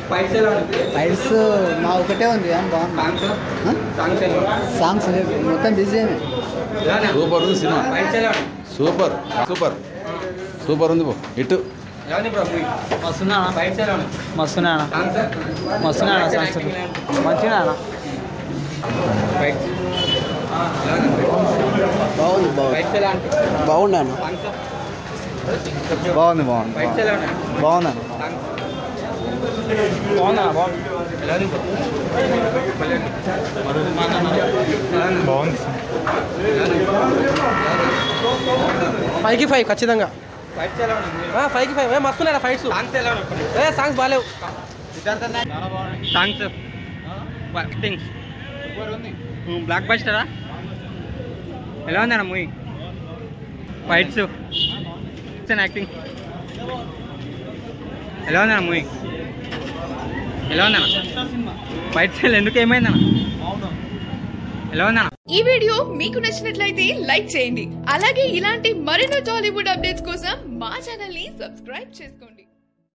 Fights మా ఒకటే ఉంది కానీ బాగుంది. సాంగ్స్ మొత్తం బిజీ సూపర్ ఉంది సినిమా. సూపర్ సూపర్ సూపర్ ఉంది బో ఇటు మస్తున్నా మస్తున్నా మస్తున్నా సాంగ్స్ మంచిగా బాగుంది బాగున్నాను బాగుంది బాగుందా బాగుంది 5కి 5 ఖచ్చితంగా 5కి 5 మస్తున్నాయి ఫైట్స్ సాంగ్స్ బాగాలేవు సాంగ్స్ యాక్టింగ్ బ్లాక్ బస్టరా ఎలా ఉందన్న మూవీ ఫైట్స్ యాక్టింగ్ ఎలా ఉందన్న మూవీ ఎలా ఉందన్న ఫైట్స్ ఎందుకు ఏమైందన్న ఎలా ఉందన్న ఈ వీడియో మీకు నచ్చినట్లయితే లైక్ చేయండి అలాగే ఇలాంటి మరెన్నో టాలీవుడ్ అప్డేట్స్ కోసం మా ఛానల్ ని సబ్స్క్రైబ్ చేసుకోండి